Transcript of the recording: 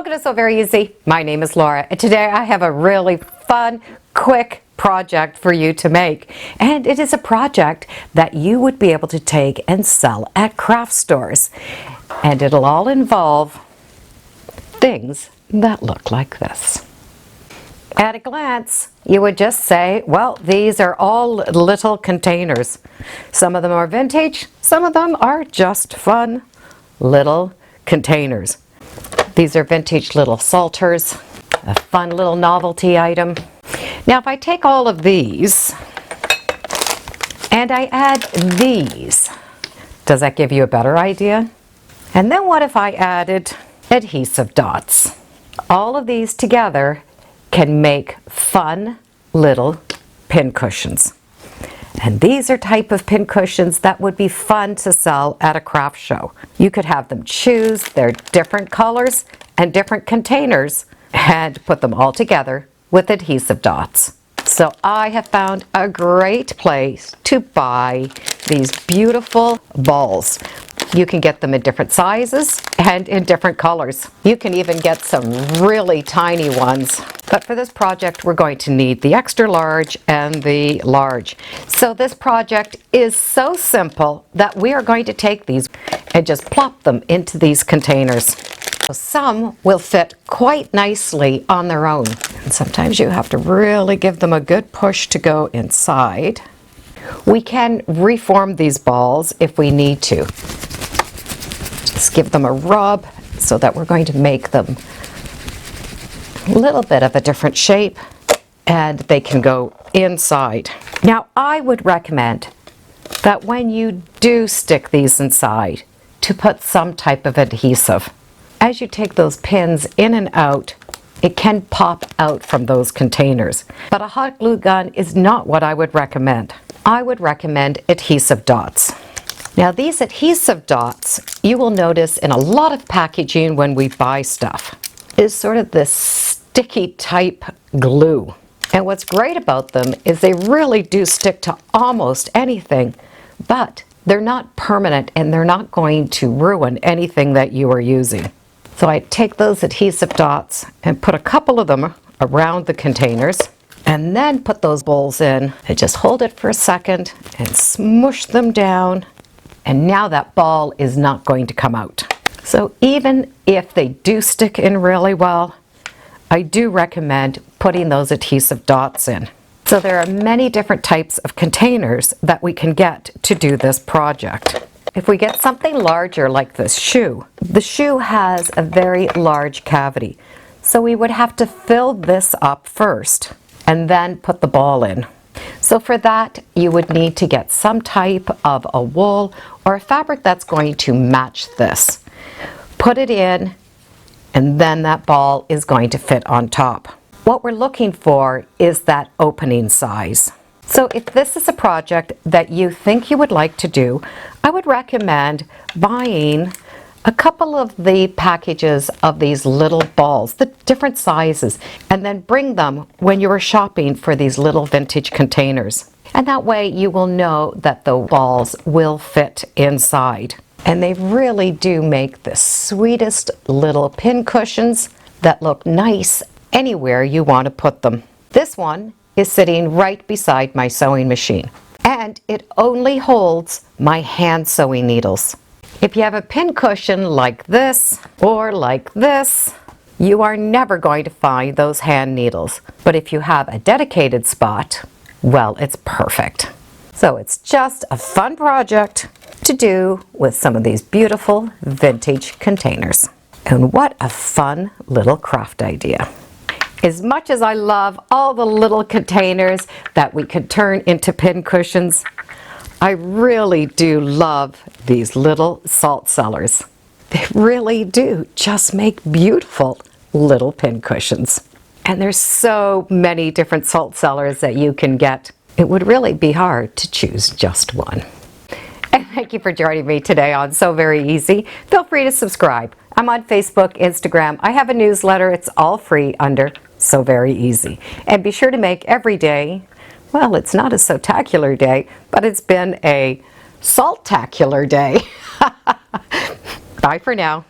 Welcome to So Very Easy. My name is Laura, and today I have a really fun, quick project for you to make. And it is a project that you would be able to take and sell at craft stores. And it'll all involve things that look like this. At a glance, you would just say, well, these are all little containers. Some of them are vintage, some of them are just fun little containers. These are vintage little salters, a fun little novelty item. Now if I take all of these and I add these, does that give you a better idea? And then what if I added adhesive dots? All of these together can make fun little pincushions. And these are type of pincushions that would be fun to sell at a craft show. You could have them choose their different colors and different containers and put them all together with adhesive dots. So I have found a great place to buy these beautiful balls. You can get them in different sizes and in different colors. You can even get some really tiny ones. But for this project, we're going to need the extra large and the large. So this project is so simple that we are going to take these and just plop them into these containers. Some will fit quite nicely on their own. And sometimes you have to really give them a good push to go inside. We can reform these balls if we need to. Just give them a rub so that we're going to make them a little bit of a different shape and they can go inside. Now I would recommend that when you do stick these inside to put some type of adhesive. As you take those pins in and out, it can pop out from those containers. But a hot glue gun is not what I would recommend. I would recommend adhesive dots. Now these adhesive dots, you will notice in a lot of packaging when we buy stuff, is sort of this sticky type glue. And what's great about them is they really do stick to almost anything, but they're not permanent and they're not going to ruin anything that you are using. So I take those adhesive dots and put a couple of them around the containers and then put those bowls in and just hold it for a second and smush them down. And now that ball is not going to come out. So even if they do stick in really well, I do recommend putting those adhesive dots in. So there are many different types of containers that we can get to do this project. If we get something larger like this shoe, the shoe has a very large cavity. So we would have to fill this up first and then put the ball in. So for that, you would need to get some type of a wool or a fabric that's going to match this. Put it in, and then that ball is going to fit on top. What we're looking for is that opening size. So if this is a project that you think you would like to do, I would recommend buying a couple of the packages of these little balls, the different sizes, and then bring them when you are shopping for these little vintage containers. And that way you will know that the balls will fit inside. And they really do make the sweetest little pin cushions that look nice anywhere you want to put them. This one is sitting right beside my sewing machine, and it only holds my hand sewing needles. If you have a pin cushion like this or like this, you are never going to find those hand needles. But if you have a dedicated spot, well, it's perfect. So it's just a fun project to do with some of these beautiful vintage containers. And what a fun little craft idea. As much as I love all the little containers that we could turn into pin cushions, I really do love these little salt cellars. They really do just make beautiful little pin cushions. And there's so many different salt cellars that you can get. It would really be hard to choose just one. And thank you for joining me today on So Very Easy. Feel free to subscribe. I'm on Facebook, Instagram. I have a newsletter. It's all free under So Very Easy. And be sure to make every day, well, it's not a sotacular day, but it's been a saltacular day. Bye for now.